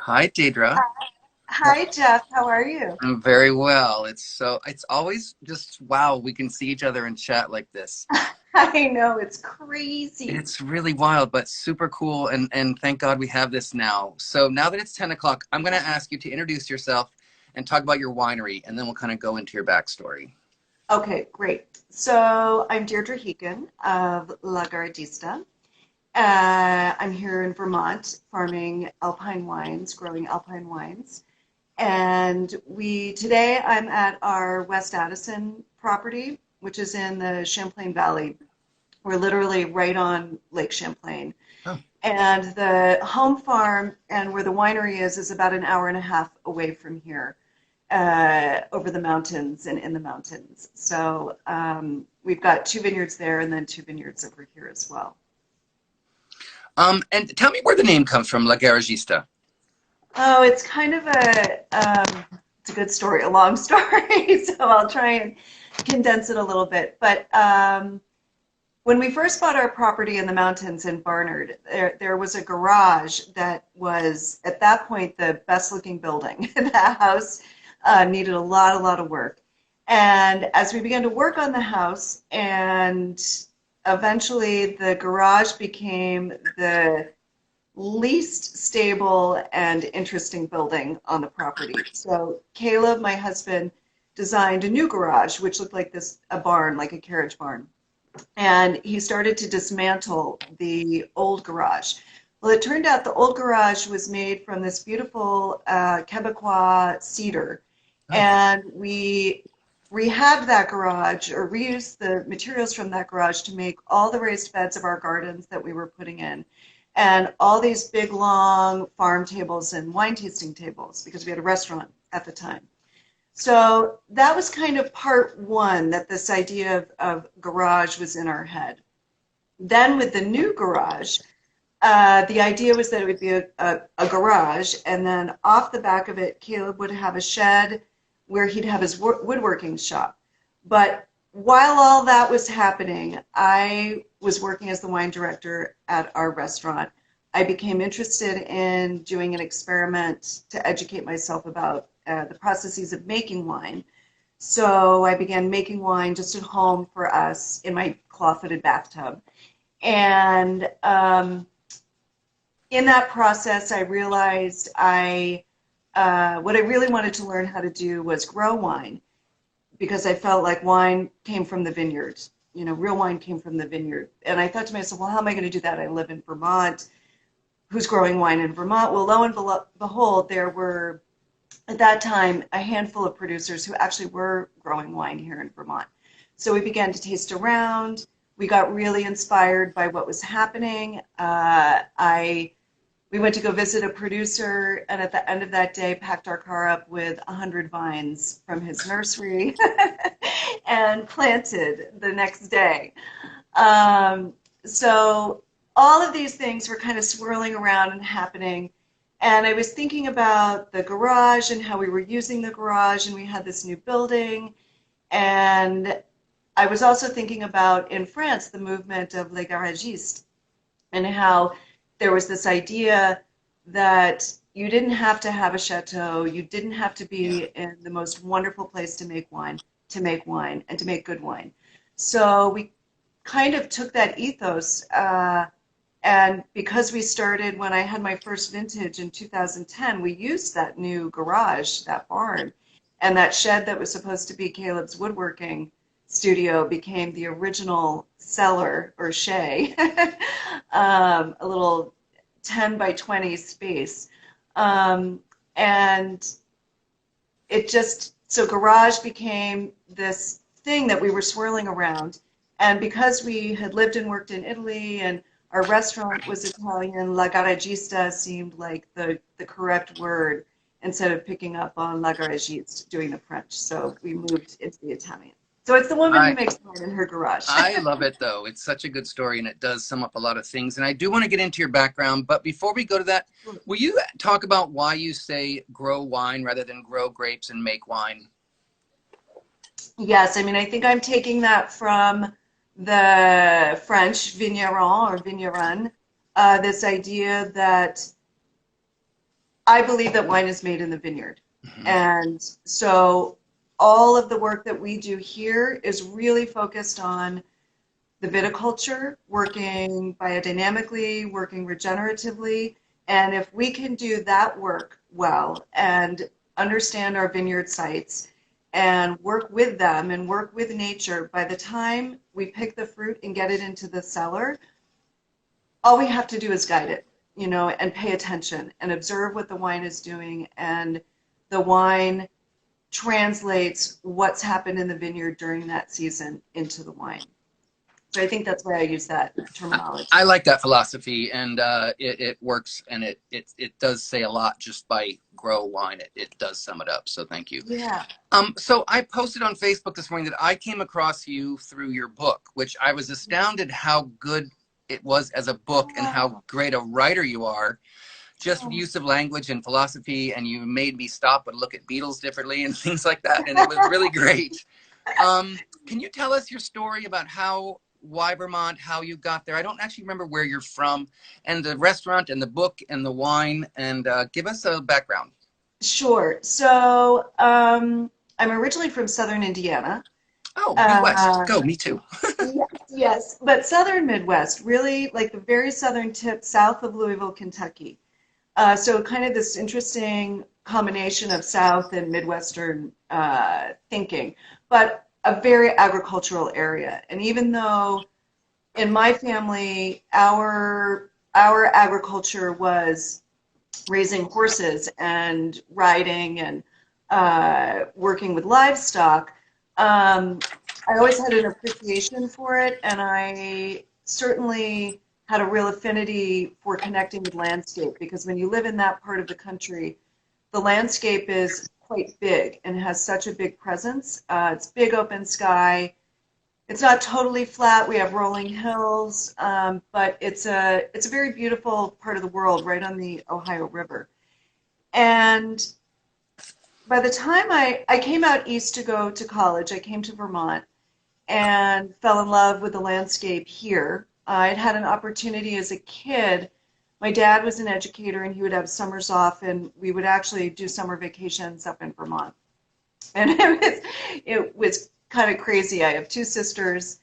Hi, Deirdre. Hi, Jeff. How are you? I'm very well. It's always just wow, we can see each other and chat like this. I know it's crazy. It's really wild, but super cool. And thank God we have this now. So now that it's 10 o'clock, I'm going to ask you to introduce yourself and talk about your winery, and then we'll kind of go into your backstory. Okay, great. So I'm Deirdre Heekin of La Garagista. I'm here in Vermont farming alpine wines, growing alpine wines. And today I'm at our West Addison property, which is in the Champlain Valley. We're literally right on Lake Champlain. Oh, And the home farm and where the winery is about an hour and a half away from here, over the mountains and in the mountains. So we've got two vineyards there and then two vineyards over here as well. and tell me where the name comes from, La Garagista. Oh, it's kind of it's a good story, a long story. So I'll try and condense it a little bit. But when we first bought our property in the mountains in Barnard, there was a garage that was, at that point, the best looking building. The house needed a lot of work. And as we began to work on the house, and eventually the garage became the least stable and interesting building on the property. So Caleb, my husband, designed a new garage, which looked like a barn, like a carriage barn. And he started to dismantle the old garage. Well, it turned out the old garage was made from this beautiful Quebecois cedar. Oh, And we rehabbed that garage or reused the materials from that garage to make all the raised beds of our gardens that we were putting in. And all these big, long farm tables and wine tasting tables because we had a restaurant at the time. So that was kind of part one, that this idea of garage was in our head. Then with the new garage, the idea was that it would be a garage, and then off the back of it, Caleb would have a shed where he'd have his woodworking shop. But while all that was happening, I was working as the wine director at our restaurant. I became interested in doing an experiment to educate myself about the processes of making wine. So I began making wine just at home for us in my claw-footed bathtub. And in that process, I realized what I really wanted to learn how to do was grow wine, because I felt like wine came from the vineyard. You know, real wine came from the vineyard. And I thought to myself, well, how am I going to do that? I live in Vermont. Who's growing wine in Vermont? Well, lo and behold, there were, at that time, a handful of producers who actually were growing wine here in Vermont. So we began to taste around. We got really inspired by what was happening. We went to go visit a producer, and at the end of that day, packed our car up with 100 vines from his nursery and planted the next day. So all of these things were kind of swirling around and happening. And I was thinking about the garage and how we were using the garage, and we had this new building. And I was also thinking about, in France, the movement of les garagistes, and how there was this idea that you didn't have to have a chateau, you didn't have to yeah. be in the most wonderful place to make wine and to make good wine. So we kind of took that ethos, and because we started when I had my first vintage in 2010, we used that new garage, that barn, and that shed that was supposed to be Caleb's woodworking studio became the original cellar, or shay, a little 10 by 20 space. And so garage became this thing that we were swirling around. And because we had lived and worked in Italy and our restaurant was Italian, La Garagista seemed like the correct word instead of picking up on La Garagiste, doing the French. So we moved into the Italian. So it's the woman who I makes wine in her garage. I love it though. It's such a good story and it does sum up a lot of things. And I do want to get into your background, but before we go to that, will you talk about why you say grow wine rather than grow grapes and make wine? Yes, I mean, I think I'm taking that from the French vigneron or vigneron, this idea that I believe that wine is made in the vineyard. Mhm. And so all of the work that we do here is really focused on the viticulture, working biodynamically, working regeneratively. And if we can do that work well and understand our vineyard sites and work with them and work with nature, by the time we pick the fruit and get it into the cellar, all we have to do is guide it, and pay attention and observe what the wine is doing. And the wine translates what's happened in the vineyard during that season into the wine. So I think that's why I use that terminology. I like that philosophy, and it works, and it does say a lot just by grow wine. It does sum it up. So thank you. Yeah. So I posted on Facebook this morning that I came across you through your book, which I was astounded how good it was as a book and how great a writer you are. Just use of language and philosophy, and you made me stop and look at Beatles differently and things like that, and it was really great. Can you tell us your story about why Vermont, how you got there? I don't actually remember where you're from, and the restaurant and the book and the wine, and give us a background. Sure. So I'm originally from Southern Indiana. Oh, Midwest. Go, me too. Yes, yes, but Southern Midwest, really like the very southern tip south of Louisville, Kentucky. So kind of this interesting combination of South and Midwestern thinking, but a very agricultural area. And even though in my family, our agriculture was raising horses and riding and working with livestock, I always had an appreciation for it, and I certainly had a real affinity for connecting with landscape, because when you live in that part of the country, the landscape is quite big and has such a big presence. It's big open sky. It's not totally flat. We have rolling hills, but it's a very beautiful part of the world right on the Ohio River. And by the time I came out east to go to college, I came to Vermont and fell in love with the landscape here. I'd had an opportunity as a kid. My dad was an educator, and he would have summers off, and we would actually do summer vacations up in Vermont. And it was kind of crazy. I have two sisters.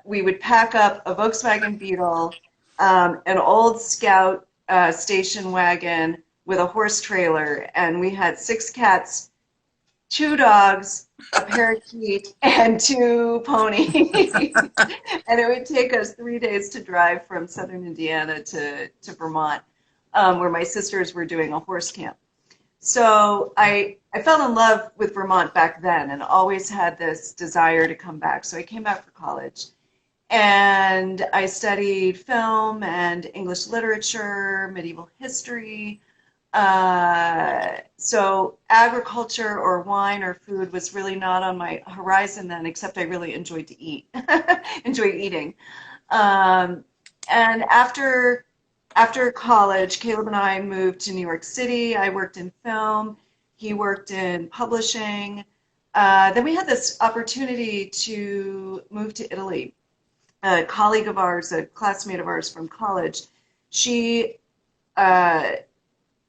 We would pack up a Volkswagen Beetle, an old Scout station wagon with a horse trailer, and we had 6 cats, 2 dogs, a parakeet, and 2 ponies. And it would take us 3 days to drive from southern Indiana to Vermont, where my sisters were doing a horse camp. So I fell in love with Vermont back then and always had this desire to come back. So I came back for college, and I studied film and English literature, medieval history. So agriculture or wine or food was really not on my horizon then, except I really enjoyed to eat, enjoy eating. And after college, Caleb and I moved to New York City. I worked in film. He worked in publishing. Then we had this opportunity to move to Italy. A colleague of ours, a classmate of ours from college, she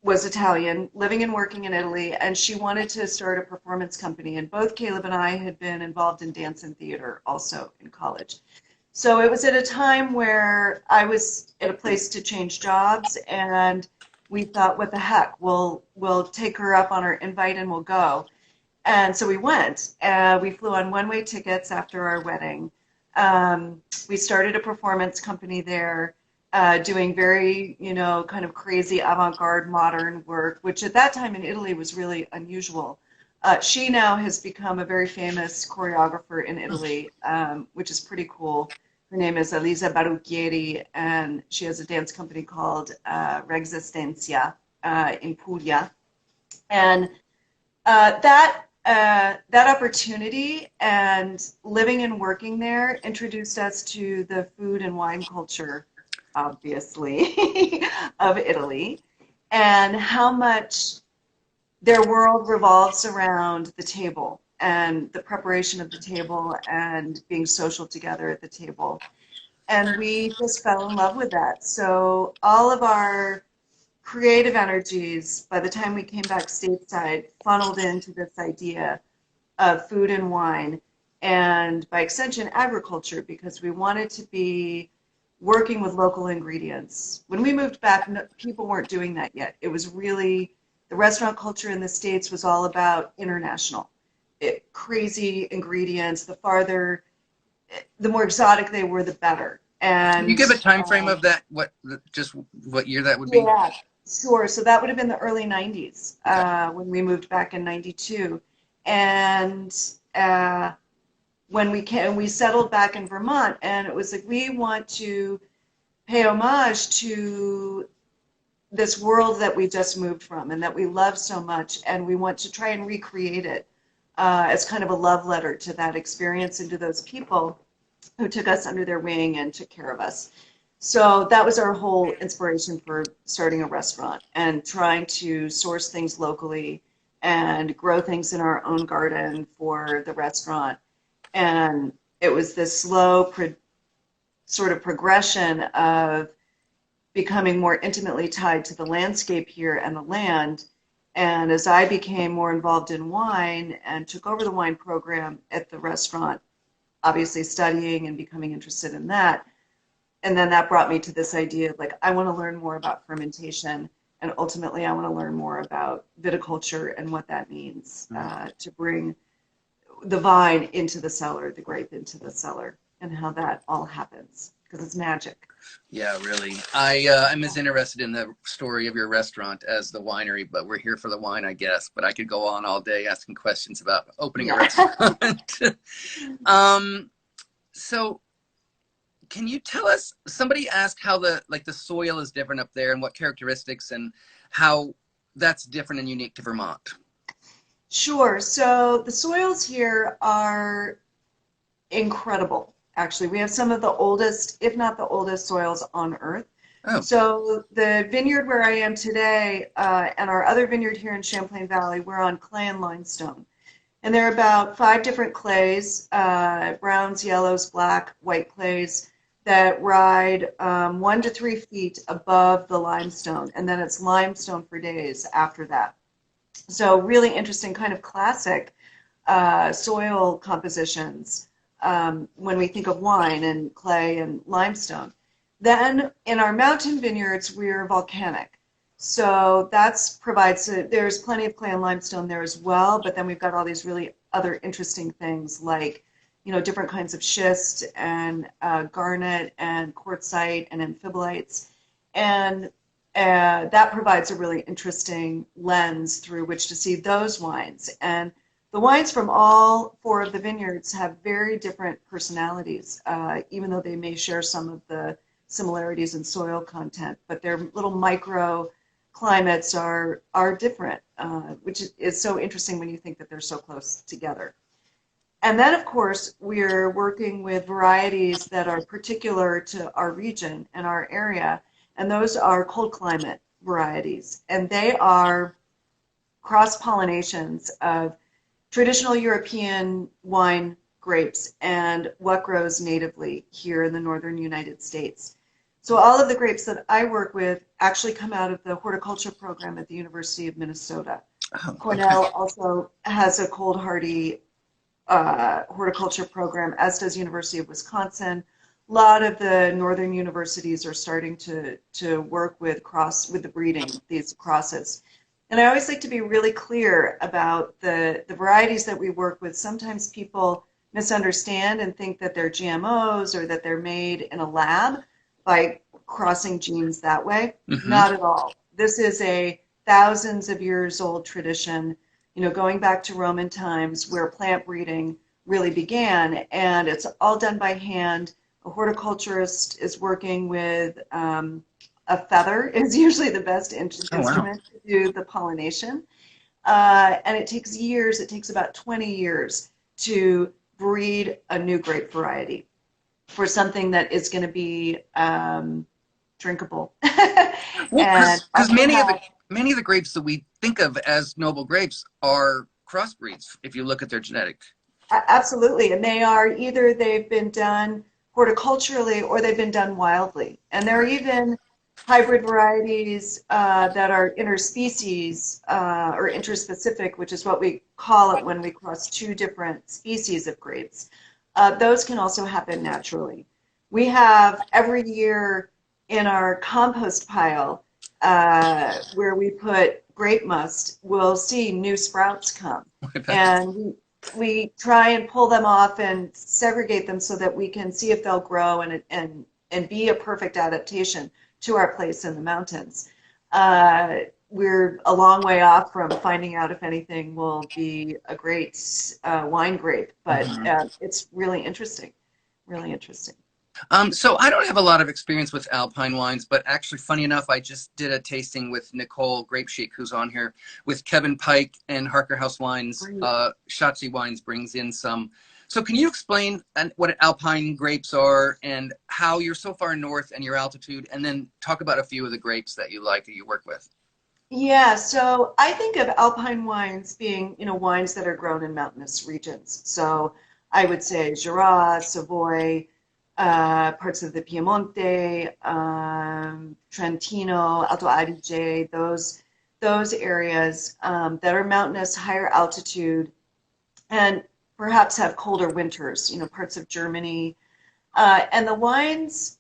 was Italian, living and working in Italy, and she wanted to start a performance company. And both Caleb and I had been involved in dance and theater also in college. So it was at a time where I was at a place to change jobs, and we thought, what the heck, we'll take her up on her invite and we'll go. And so we went. We flew on one-way tickets after our wedding. We started a performance company there, doing very, kind of crazy avant-garde modern work, which at that time in Italy was really unusual. She now has become a very famous choreographer in Italy, which is pretty cool. Her name is Elisa Barucchieri, and she has a dance company called Resistencia in Puglia. And that opportunity and living and working there introduced us to the food and wine culture, obviously, of Italy, and how much their world revolves around the table and the preparation of the table and being social together at the table. And we just fell in love with that. So all of our creative energies, by the time we came back stateside, funneled into this idea of food and wine, and by extension, agriculture, because we wanted to be working with local ingredients. When we moved back, people weren't doing that yet. It was really, the restaurant culture in the States was all about international. Crazy ingredients, the farther, the more exotic they were, the better. And can you give a time frame of that? Just what year that would be? yeah, sure. So that would have been the early 90s, Okay. when we moved back in 92. And when we settled back in Vermont, and it was like, we want to pay homage to this world that we just moved from and that we love so much, and we want to try and recreate it as kind of a love letter to that experience and to those people who took us under their wing and took care of us. So that was our whole inspiration for starting a restaurant and trying to source things locally and grow things in our own garden for the restaurant. And it was this slow sort of progression of becoming more intimately tied to the landscape here and the land. And as I became more involved in wine and took over the wine program at the restaurant, obviously studying and becoming interested in that, and then that brought me to this idea of like, I want to learn more about fermentation, and ultimately I want to learn more about viticulture and what that means to bring the vine into the cellar, the grape into the cellar, and how that all happens, because it's magic. Yeah, really. I'm as interested in the story of your restaurant as the winery, but we're here for the wine, I guess. But I could go on all day asking questions about opening a restaurant. So can you tell us, somebody asked how the soil is different up there and what characteristics and how that's different and unique to Vermont. Sure. So the soils here are incredible. Actually, we have some of the oldest, if not the oldest, soils on Earth. Oh. So the vineyard where I am today, and our other vineyard here in Champlain Valley, we're on clay and limestone. And there are about 5 different clays, browns, yellows, black, white clays, that ride 1 to 3 feet above the limestone. And then it's limestone for days after that. So really interesting, kind of classic soil compositions when we think of wine and clay and limestone. Then in our mountain vineyards, we're volcanic. So that's there's plenty of clay and limestone there as well, but then we've got all these really other interesting things like, different kinds of schist and garnet and quartzite and amphibolites. And that provides a really interesting lens through which to see those wines. And the wines from all 4 of the vineyards have very different personalities, even though they may share some of the similarities in soil content, but their little micro climates are different, which is so interesting when you think that they're so close together. And then, of course, we're working with varieties that are particular to our region and our area, and those are cold climate varieties. And they are cross-pollinations of traditional European wine grapes and what grows natively here in the northern United States. So all of the grapes that I work with actually come out of the horticulture program at the University of Minnesota. Oh, okay. Cornell also has a cold hardy horticulture program, as does University of Wisconsin. A lot of the northern universities are starting to work with the breeding, these crosses. And I always like to be really clear about the varieties that we work with. Sometimes people misunderstand and think that they're GMOs or that they're made in a lab by crossing genes that way. Mm-hmm. Not at all. This is a thousands of years old tradition, going back to Roman times where plant breeding really began, and it's all done by hand. A horticulturist is working with a feather is usually the best instrument to do the pollination. And it takes years, it takes about 20 years to breed a new grape variety for something that is going to be drinkable. Because many of the grapes that we think of as noble grapes are crossbreeds, if you look at their genetic. Absolutely. And they've been done horticulturally or they've been done wildly. And there are even hybrid varieties that are interspecies or interspecific, which is what we call it when we cross two different species of grapes. Those can also happen naturally. We have every year in our compost pile where we put grape must, we'll see new sprouts come. And we try and pull them off and segregate them so that we can see if they'll grow and be a perfect adaptation to our place in the mountains. We're a long way off from finding out if anything will be a great wine grape, but it's really interesting, really interesting. So I don't have a lot of experience with Alpine wines, but actually, funny enough, I just did a tasting with Nicole Grape Chic, who's on here, with Kevin Pike and Harker House Wines. Shotzi Wines brings in some. So can you explain what Alpine grapes are and how you're so far north and your altitude, and then talk about a few of the grapes that you like that you work with? Yeah, so I think of Alpine wines being, wines that are grown in mountainous regions. So I would say Jura, Savoy, parts of the Piemonte, Trentino, Alto Adige, those areas that are mountainous, higher altitude, and perhaps have colder winters, parts of Germany. And the wines,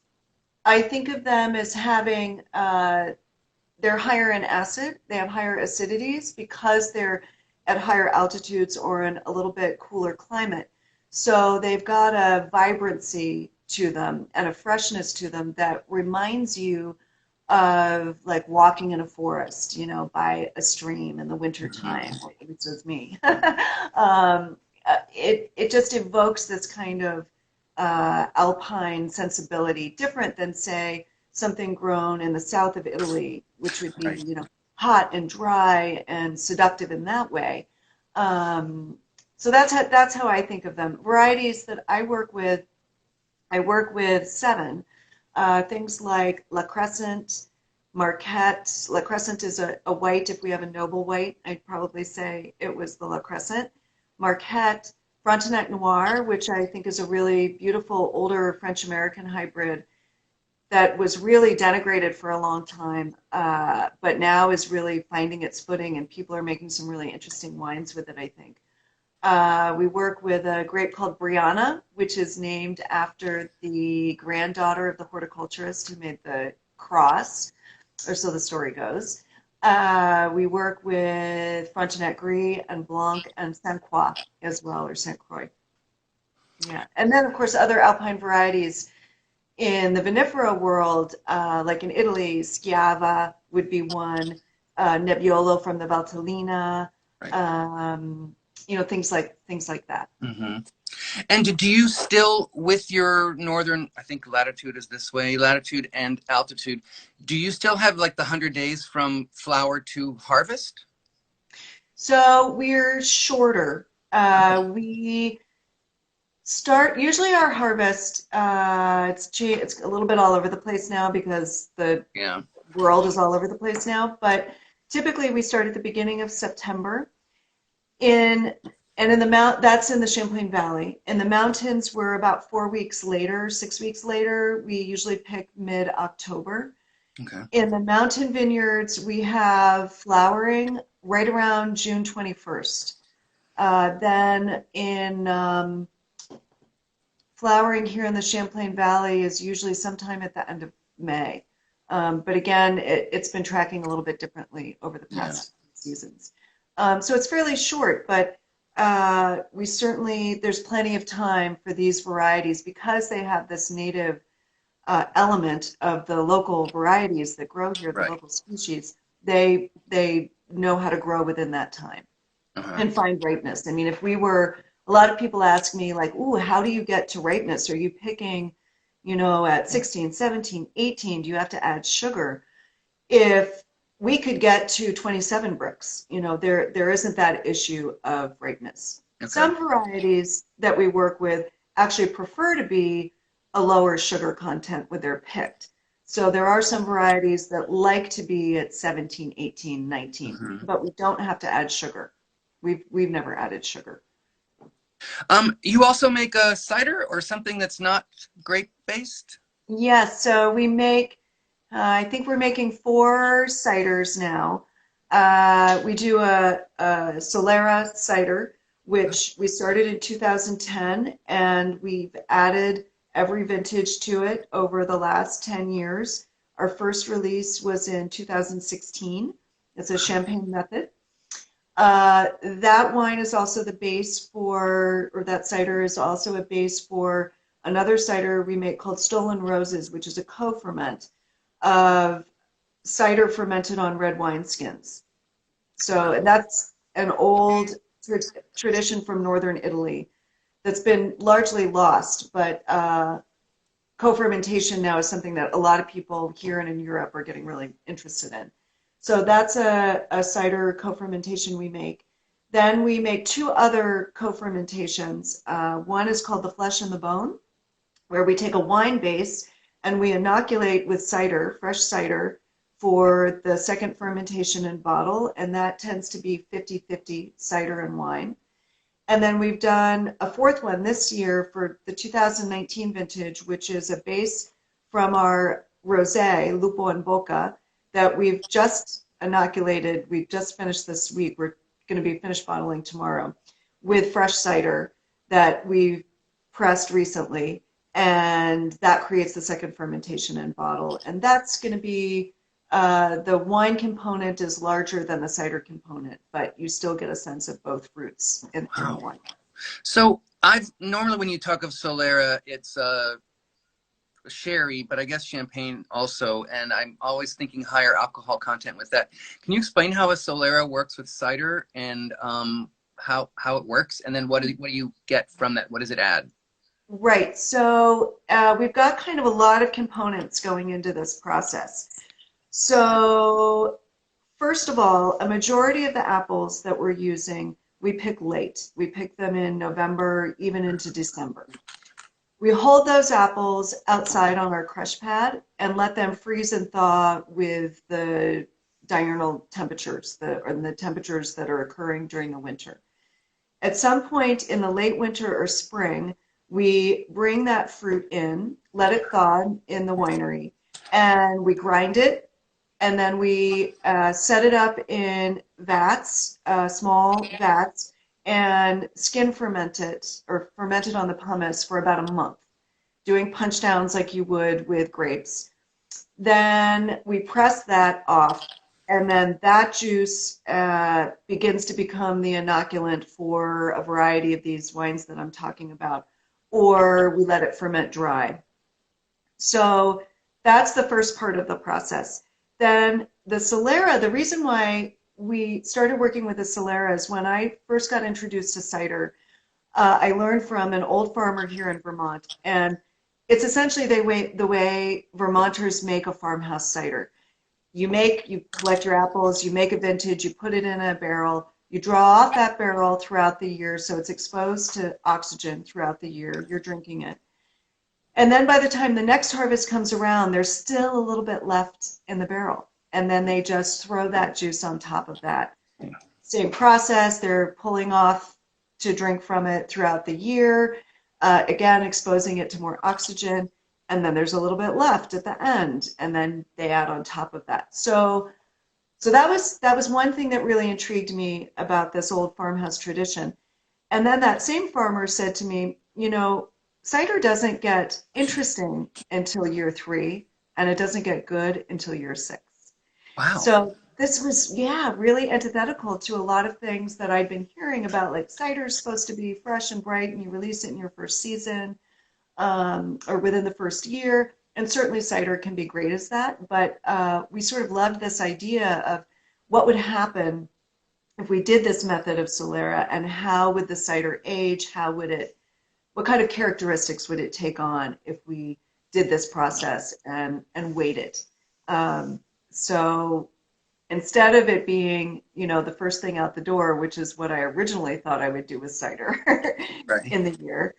I think of them as having, they're higher in acid, they have higher acidities because they're at higher altitudes or in a little bit cooler climate. So they've got a vibrancy to them and a freshness to them that reminds you of like walking in a forest, by a stream in the wintertime, at least with me. It just evokes this kind of alpine sensibility, different than, say, something grown in the south of Italy, which would be, hot and dry and seductive in that way. So that's how I think of them. Varieties that I work with 7. Things like La Crescent, Marquette. La Crescent is a white. If we have a noble white, I'd probably say it was the La Crescent. Marquette, Frontenac Noir, which I think is a really beautiful older French-American hybrid that was really denigrated for a long time, but now is really finding its footing, and people are making some really interesting wines with it, I think. We work with a grape called Brianna, which is named after the granddaughter of the horticulturist who made the cross, or so the story goes. We work with Frontenac Gris and Blanc and Saint Croix as well, or Saint Croix. Yeah, and then of course other alpine varieties in the vinifera world, like in Italy, Schiava would be one, Nebbiolo from the Valtellina, things like that. And do you still, with your northern, I think latitude is this way, latitude and altitude, do you still have like the 100 days from flower to harvest? So we're shorter. We start, usually our harvest, it's a little bit all over the place now because the world is all over the place now, but typically we start at the beginning of September. That's in the Champlain Valley. In the mountains, we're about 4 weeks later, 6 weeks later. We usually pick mid-October. Okay. In the mountain vineyards, we have flowering right around June 21st. Then in flowering here in the Champlain Valley is usually sometime at the end of May. But again, it's been tracking a little bit differently over the past seasons. So it's fairly short, but there's plenty of time for these varieties because they have this native element of the local varieties that grow here, the local species. They know how to grow within that time and find ripeness. I mean, a lot of people ask me like, ooh, how do you get to ripeness? Are you picking, at 16, 17, 18, do you have to add sugar? If we could get to 27 bricks, there isn't that issue of ripeness. Okay. Some varieties that we work with actually prefer to be a lower sugar content when they're picked. So there are some varieties that like to be at 17, 18, 19, but we don't have to add sugar. We've never added sugar. You also make a cider or something that's not grape based? Yes, so we make I think we're making 4 ciders now. We do a Solera cider, which we started in 2010, and we've added every vintage to it over the last 10 years. Our first release was in 2016. It's a champagne method. That wine is also the base for, or that cider is also a base for another cider we make called Stolen Roses, which is a co-ferment of cider fermented on red wine skins. So, and that's an old tradition from northern Italy that's been largely lost, but co-fermentation now is something that a lot of people here and in Europe are getting really interested in. So that's a cider co-fermentation we make. Then we make 2 other co-fermentations. One is called the flesh and the bone, where we take a wine base and we inoculate with cider, fresh cider, for the second fermentation and bottle, and that tends to be 50-50 cider and wine. And then we've done a 4th one this year for the 2019 vintage, which is a base from our rosé, Lupo and Bocca, that we've just inoculated. We've just finished this week. We're going to be finished bottling tomorrow with fresh cider that we've pressed recently. And that creates the second fermentation and bottle. And that's going to be, the wine component is larger than the cider component, but you still get a sense of both fruits in the wine. So I've normally, when you talk of Solera, it's sherry, but I guess champagne also, and I'm always thinking higher alcohol content with that. Can you explain how a Solera works with cider and how it works, and then what do you get from that? What does it add? Right. So we've got kind of a lot of components going into this process. So first of all, a majority of the apples that we're using, we pick late. We pick them in November, even into December. We hold those apples outside on our crush pad and let them freeze and thaw with the diurnal temperatures, the temperatures that are occurring during the winter. At some point in the late winter or spring, we bring that fruit in, let it thaw in the winery, and we grind it, and then we set it up in vats, small vats, and skin ferment it, or ferment it on the pumice for about a month, doing punch downs like you would with grapes. Then we press that off, and then that juice begins to become the inoculant for a variety of these wines that I'm talking about, or we let it ferment dry. So that's the first part of the process. Then the Solera, the reason why we started working with the Solera is when I first got introduced to cider, I learned from an old farmer here in Vermont, and it's essentially the way Vermonters make a farmhouse cider. You collect your apples, you make a vintage, you put it in a barrel, you draw off that barrel throughout the year, so it's exposed to oxygen throughout the year. You're drinking it. And then by the time the next harvest comes around, there's still a little bit left in the barrel. And then they just throw that juice on top of that. Same process, they're pulling off to drink from it throughout the year, again, exposing it to more oxygen. And then there's a little bit left at the end, and then they add on top of that. So that was one thing that really intrigued me about this old farmhouse tradition. And then that same farmer said to me, you know, cider doesn't get interesting until year 3, and it doesn't get good until year 6. Wow. So this was, really antithetical to a lot of things that I'd been hearing about, like cider is supposed to be fresh and bright, and you release it in your first season, or within the first year. And certainly cider can be great as that, but we sort of loved this idea of what would happen if we did this method of Solera, and how would the cider age, what kind of characteristics would it take on if we did this process and waited. So instead of it being, the first thing out the door, which is what I originally thought I would do with cider Right. in the year,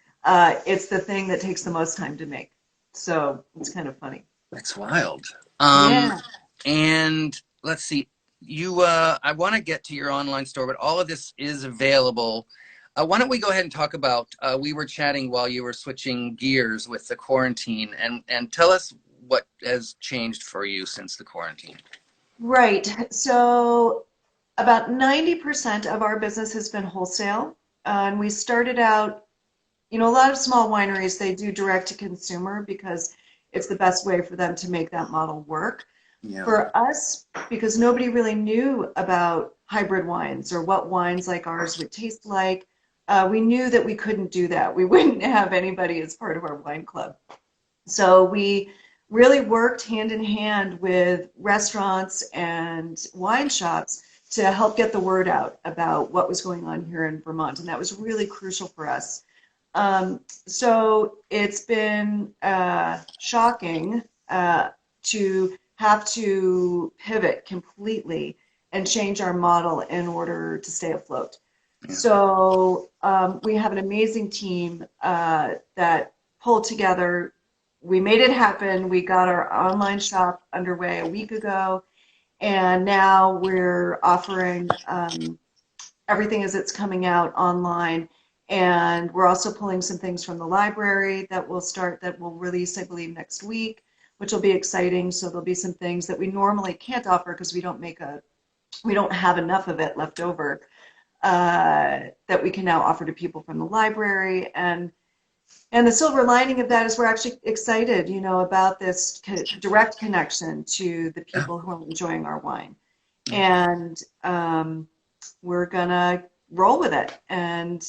it's the thing that takes the most time to make. So it's kind of funny. That's wild. Yeah. And let's see, I want to get to your online store, but all of this is available. Why don't we go ahead and talk about, we were chatting while you were switching gears with the quarantine, and tell us what has changed for you since the quarantine? Right. So about 90% of our business has been wholesale. And we started out, a lot of small wineries, they do direct to consumer because it's the best way for them to make that model work. Yeah. For us, because nobody really knew about hybrid wines or what wines like ours would taste like, we knew that we couldn't do that. We wouldn't have anybody as part of our wine club. So we really worked hand in hand with restaurants and wine shops to help get the word out about what was going on here in Vermont. And that was really crucial for us. So it's been shocking to have to pivot completely and change our model in order to stay afloat. Yeah. So we have an amazing team that pulled together. We made it happen. We got our online shop underway a week ago, and now we're offering everything as it's coming out online. And we're also pulling some things from the library that will release, I believe, next week, which will be exciting. So there'll be some things that we normally can't offer because we don't have enough of it left over that we can now offer to people from the library. And the silver lining of that is we're actually excited, about this direct connection to the people who are enjoying our wine. And we're gonna roll with it. And,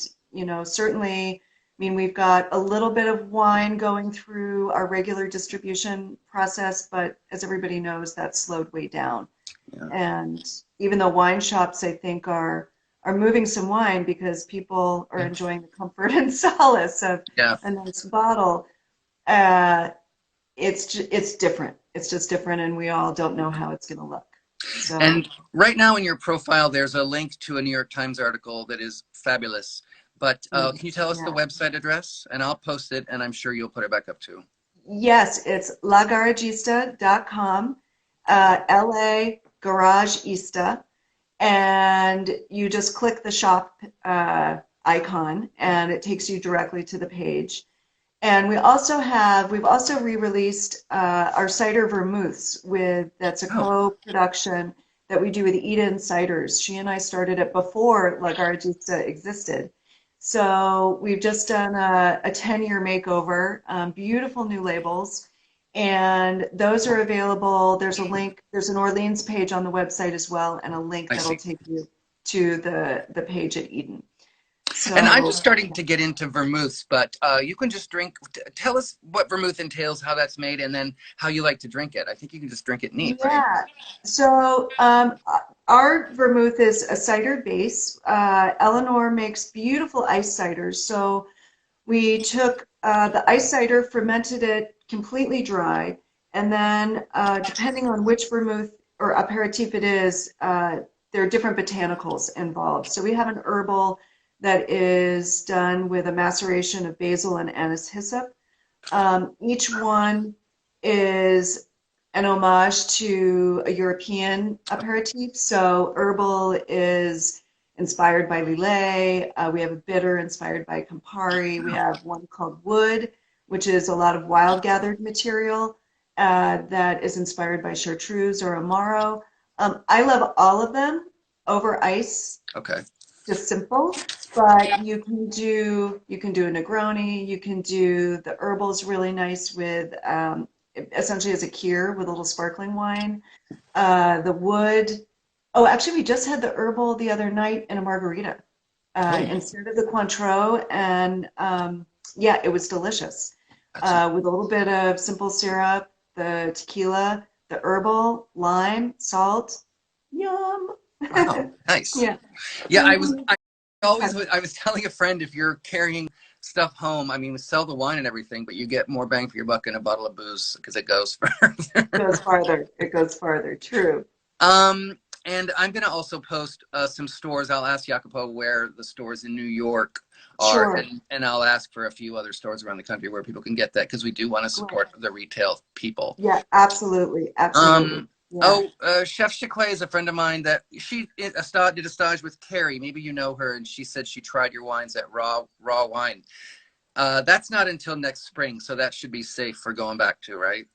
certainly, we've got a little bit of wine going through our regular distribution process, but as everybody knows, that's slowed way down. Yeah. And even though wine shops, I think, are moving some wine because people are enjoying the comfort and solace of a nice bottle, it's different. It's just different, and we all don't know how it's going to look. So. And right now in your profile, there's a link to a New York Times article that is fabulous. But can you tell us the website address? And I'll post it, and I'm sure you'll put it back up too. Yes, it's lagaragista.com, LA Garagista. And you just click the shop icon, and it takes you directly to the page. And we've also re-released our cider vermouths that's a co-production that we do with Eden Ciders. She and I started it before La Garagista existed. So we've just done a 10-year makeover, beautiful new labels. And those are available. There's a link. There's an Orleans page on the website as well, and a link that'll take you to the page at Eden. So, and I'm just starting to get into vermouths, but you can just drink. Tell us what vermouth entails, how that's made, and then how you like to drink it. I think you can just drink it neat, right? So our vermouth is a cider base. Eleanor makes beautiful ice ciders. So we took the ice cider, fermented it completely dry, and then depending on which vermouth or aperitif it is, there are different botanicals involved. So we have an herbal that is done with a maceration of basil and anise hyssop. Each one is an homage to a European aperitif. So herbal is inspired by Lillet. We have a bitter inspired by Campari. We have one called Wood, which is a lot of wild gathered material that is inspired by Chartreuse or Amaro. I love all of them over ice. Okay. Just simple, but you can do a Negroni. You can do the herbals really nice with essentially as a cure with a little sparkling wine. The Wood. Oh, actually, we just had the herbal the other night in a margarita instead of the Cointreau, and it was delicious. With a little bit of simple syrup, the tequila, the herbal, lime, salt. Yum. Wow, nice. Yeah. I was telling a friend, if you're carrying stuff home, we sell the wine and everything, but you get more bang for your buck in a bottle of booze because it goes further. It goes farther. True. And I'm going to also post some stores. I'll ask Jacopo where the stores in New York are, sure. and I'll ask for a few other stores around the country where people can get that, because we do want to support the retail people. Yeah, absolutely. Chef Chiquet is a friend of mine that she did a stage with Carrie. Maybe you know her, and she said she tried your wines at Raw Wine. That's not until next spring, so that should be safe for going back to, right?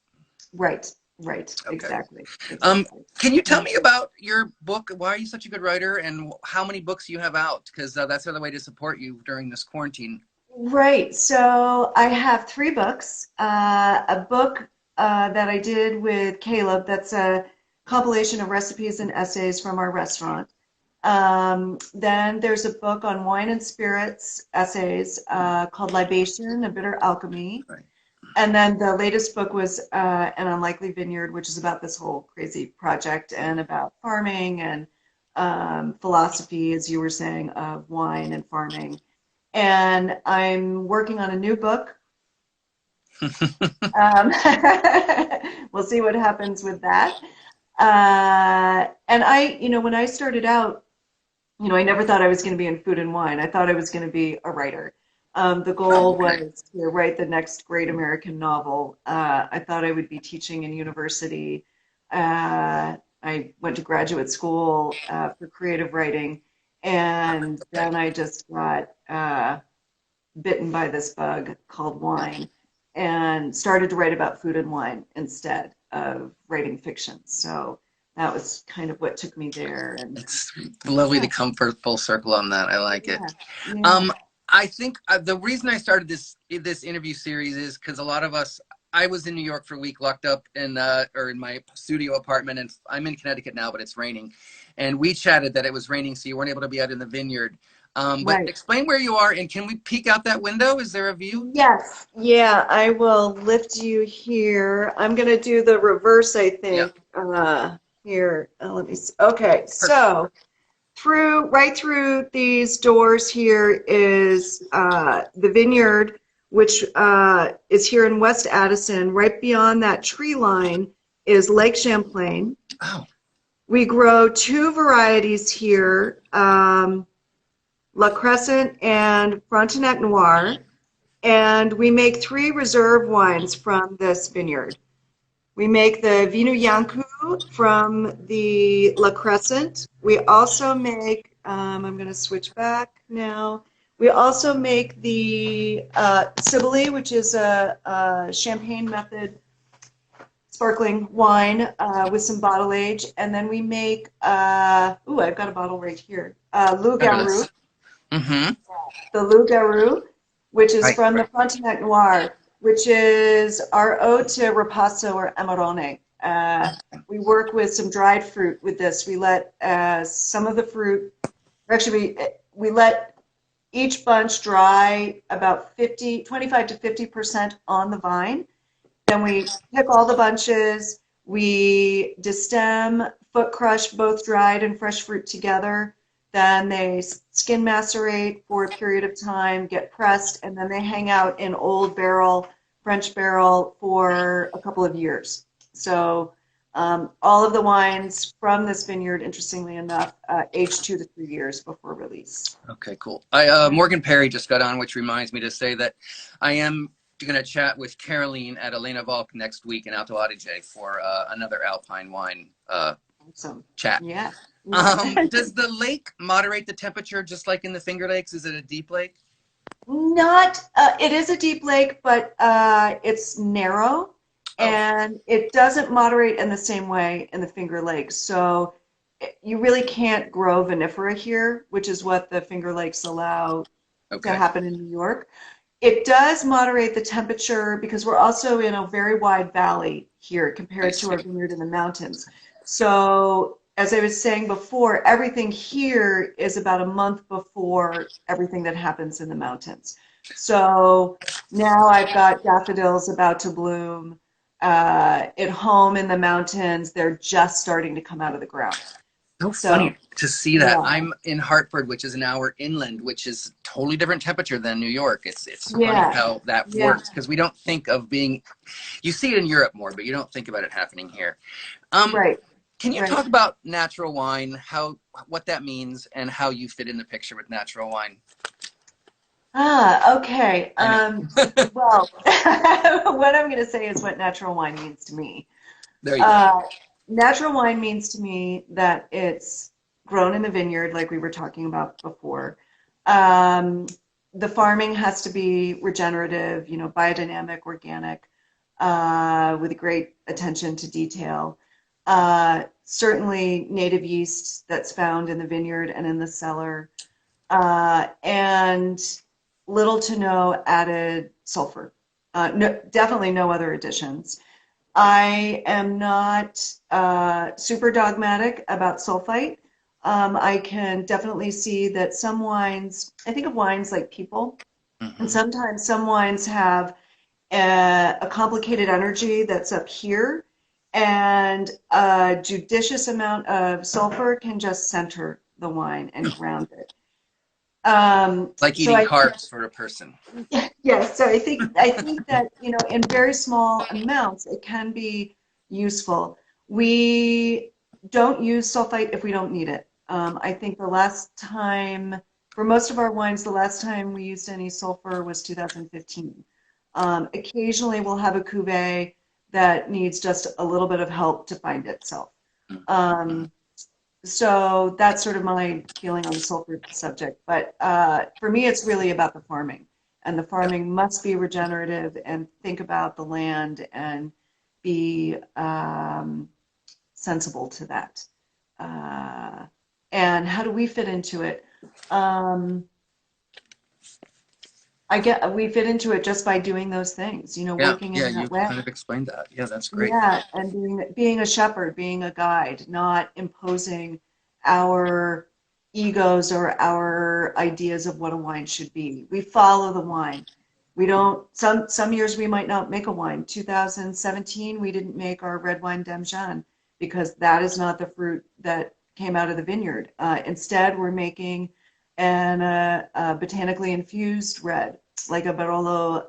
Right, right, Okay. exactly, Um, exactly. can you tell me about your book? Why are you such a good writer, and how many books you have out? Because that's another way to support you during this quarantine. Right. So I have three books. A book that I did with Caleb, that's a compilation of recipes and essays from our restaurant. Then there's a book on wine and spirits essays called Libation, A Bitter Alchemy. Right. And then the latest book was An Unlikely Vineyard, which is about this whole crazy project and about farming and philosophy, as you were saying, of wine and farming. And I'm working on a new book. Um, we'll see what happens with that. And when I started out, I never thought I was going to be in food and wine. I thought I was going to be a writer. The Oh, goal okay. was to write the next great American novel. I thought I would be teaching in university. I went to graduate school for creative writing, and Okay. then I just got bitten by this bug called wine and started to write about food and wine instead of writing fiction. So that was kind of what took me there. And It's lovely to yeah, come full circle on that. I like it. yeah, yeah. Um, I think the reason I started this interview series is because a lot of us. I was in New York for a week, locked up or in my studio apartment, and I'm in Connecticut now, but it's raining. And we chatted that it was raining, so you weren't able to be out in the vineyard. But Right. explain where you are, and can we peek out that window? Is there a view? Yes. Yeah, I will lift you here. I'm going to do the reverse, I Yeah, think. Here, let me see. Okay, perfect. so right through these doors here is the vineyard, which is here in West Addison. Right beyond that tree line is Lake Champlain. Oh, We grow two varieties here, La Crescent and Frontenac Noir, and we make three reserve wines from this vineyard. We make the Vino Yanku from the La Crescent. We also make, I'm going to switch back now. We also make the Sibili, which is a champagne method sparkling wine with some bottle age. And then we make, I've got a bottle right here, Loup Garou, fabulous. Mm-hmm. the Loup Garou, which is Right, from the right. Frontenac Noir, which is our ode to Ripasso or Amarone. We work with some dried fruit with this. We let some of the fruit, actually, we let each bunch dry about 25 to 50% on the vine. Then we pick all the bunches, we destem, foot crush both dried and fresh fruit together. Then they skin macerate for a period of time, get pressed, and then they hang out in old barrel, French barrel for a couple of years. So all of the wines from this vineyard, interestingly enough, age 2 to 3 years before release. Okay, cool. Morgan Perry just got on, which reminds me to say that I am going to chat with Caroline at Elena Volk next week in Alto Adige for another Alpine wine Awesome. chat. Yeah. Yeah. Does the lake moderate the temperature just like in the Finger Lakes? Is it a deep lake? Not, it is a deep lake, but it's narrow Oh, and it doesn't moderate in the same way in the Finger Lakes. So you really can't grow vinifera here, which is what the Finger Lakes allow to okay. happen in New York. It does moderate the temperature because we're also in a very wide valley here I compared to see. our vineyard in the mountains. So, as I was saying before, everything here is about a month before everything that happens in the mountains. So now I've got daffodils about to bloom. At home in the mountains, they're just starting to come out of the ground. So So, funny to see that. yeah, I'm in Hartford, which is an hour inland, which is totally different temperature than New York. It's funny yeah, how that yeah, works because we don't think of being. You see it in Europe more, but you don't think about it happening here. Um, right, can you right. talk about natural wine, what that means, and how you fit in the picture with natural wine? Okay. I know. Well, what I'm going to say is what natural wine means to me. There you go. Uh, Natural wine means to me that it's grown in the vineyard, like we were talking about before. Um, the farming has to be regenerative, biodynamic, organic. with great attention to detail. Certainly native yeast that's found in the vineyard and in the cellar, and little to no added sulfur. No, definitely no other additions. I am not super dogmatic about sulfite. I can definitely see that some wines, I think of wines like people, and sometimes some wines have a complicated energy that's up here, and a judicious amount of sulfur can just center the wine and ground it. Like eating carbs for a person. Yes, so I think that, you know, in very small amounts it can be useful. We don't use sulfite if we don't need it. I think the last time, for most of our wines, the last time we used any sulfur was 2015. Occasionally we'll have a cuvee that needs just a little bit of help to find itself. So that's sort of my feeling on the sulfur subject. But for me, it's really about the farming. And the farming must be regenerative and think about the land and be sensible to that. And how do we fit into it? We fit into it just by doing those things, you know, working in that way. Yeah, you kind of explained that. Yeah, that's great. Yeah, and being a shepherd, being a guide, not imposing our egos or our ideas of what a wine should be. We follow the wine. We don't, some years we might not make a wine. 2017, we didn't make our red wine Demjan because that is not the fruit that came out of the vineyard. Instead, we're making an botanically infused red, like a Barolo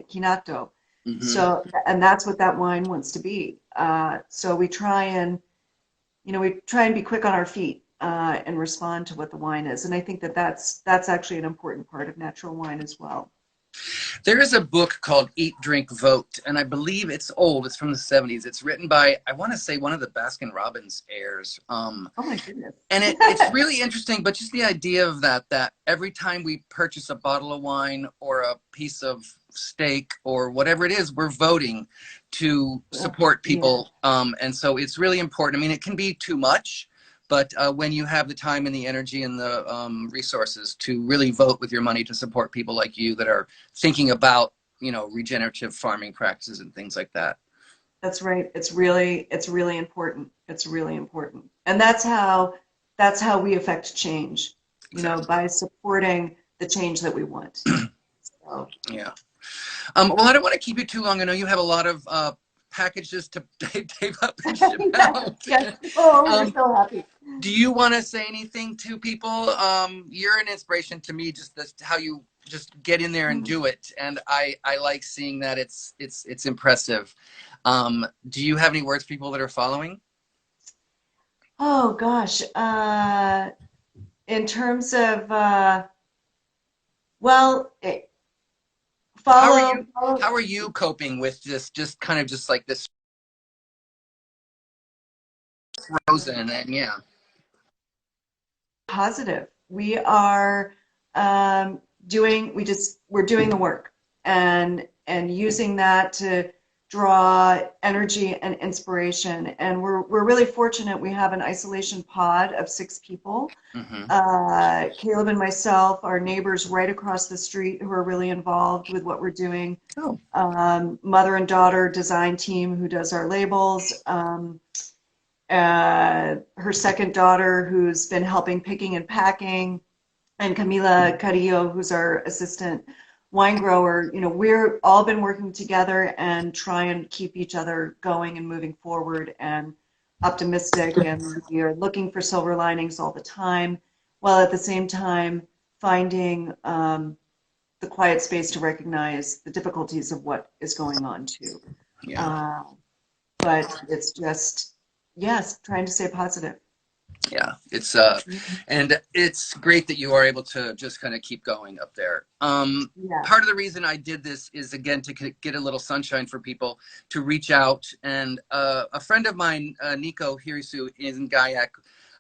Chinato. So, and that's what that wine wants to be. So we try and, you know, be quick on our feet and respond to what the wine is. And I think that that's actually an important part of natural wine as well. There is a book called Eat, Drink, Vote, and I believe it's old. It's from the 70s. It's written by, I want to say, one of the Baskin-Robbins heirs. Oh my goodness. And it's really interesting, but just the idea of that every time we purchase a bottle of wine or a piece of steak or whatever it is, we're voting to support people. And so it's really important. I mean, it can be too much, but when you have the time and the energy and the resources to really vote with your money to support people like you that are thinking about, you know, regenerative farming practices and things like that. That's right. It's really important. It's really important. And that's how we affect change, you know, by supporting the change that we want. So. Yeah. Well, I don't want to keep you too long. I know you have a lot of packages to tape up and ship out. Yes. Oh, we're so happy. Do you want to say anything to people? You're an inspiration to me, just how you just get in there and do it. And I like seeing that it's impressive. Do you have any words for people that are following? Oh gosh. In terms of, follow. How are you coping with this? Just kind of just like this frozen and yeah. Positive. We are doing the work and using that to draw energy and inspiration. And we're really fortunate. We have an isolation pod of 6 people. Caleb and myself, our neighbors right across the street who are really involved with what we're doing. Mother and daughter design team who does our labels. Her second daughter who's been helping picking and packing, and Camila Carrillo, who's our assistant wine grower. You know, we're all been working together and try and keep each other going and moving forward and optimistic, and we are looking for silver linings all the time, while at the same time finding the quiet space to recognize the difficulties of what is going on too. But it's just, yes, trying to stay positive. Yeah, it's and it's great that you are able to just kind of keep going up there. Part of the reason I did this is, again, to get a little sunshine for people to reach out. And a friend of mine, Nico Hirisu, in Gaiac,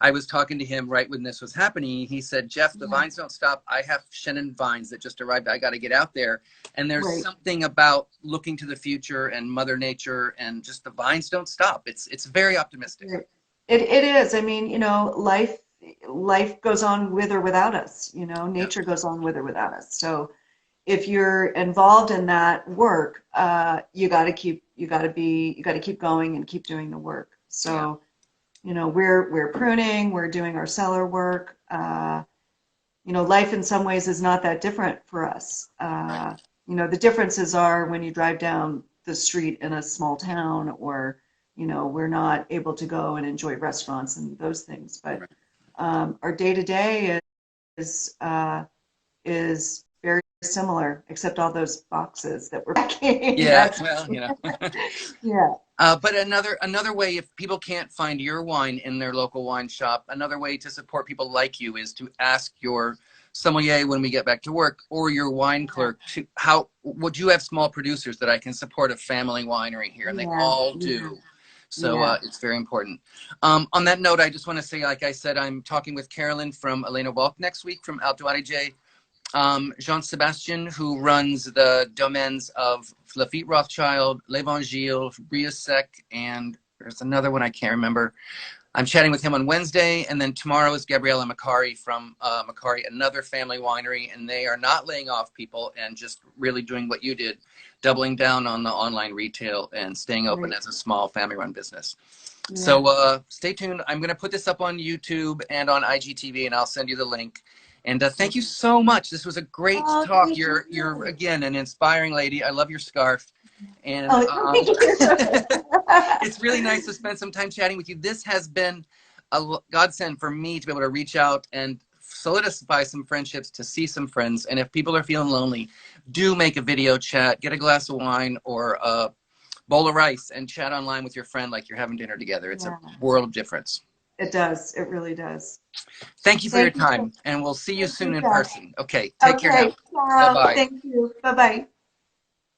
I was talking to him right when this was happening. He said, Jeff, the vines don't stop. I have Shannon vines that just arrived. I got to get out there. And there's something about looking to the future and Mother Nature, and just the vines don't stop. It's very optimistic. It is. I mean, you know, life goes on with or without us. You know, nature goes on with or without us. So if you're involved in that work, you got to keep going and keep doing the work. So, you know, we're pruning, we're doing our cellar work. You know, life in some ways is not that different for us. You know, the differences are when you drive down the street in a small town, or, you know, we're not able to go and enjoy restaurants and those things. But our day-to-day is very similar, except all those boxes that we're packing. Yeah, well, you know. Yeah. But another way, if people can't find your wine in their local wine shop, another way to support people like you is to ask your sommelier when we get back to work, or your wine clerk, to would you have small producers that I can support a family winery here, and they all do. So it's very important. On that note, I just want to say, like I said, I'm talking with Carolyn from Elena Walk next week from Alto Adige. Jean-Sebastian, who runs the domains of Lafitte Rothschild, L'Evangile, Bria Sec, and there's another one I can't remember. I'm chatting with him on Wednesday, and then tomorrow is Gabriella Macari from Macari, another family winery, and they are not laying off people and just really doing what you did, doubling down on the online retail and staying open as a small family-run business. So stay tuned. I'm going to put this up on YouTube and on IGTV, and I'll send you the link. And thank you so much. This was a great talk. You're again an inspiring lady. I love your scarf, and it's really nice to spend some time chatting with you. This has been a godsend for me to be able to reach out and solidify some friendships, to see some friends. And if people are feeling lonely, do make a video chat, get a glass of wine or a bowl of rice, and chat online with your friend like you're having dinner together. It's a world of difference. It does. It really does. Thank you for your time, and we'll see you soon in person. Okay, take care now. Ciao. Bye-bye. Thank you. Bye-bye.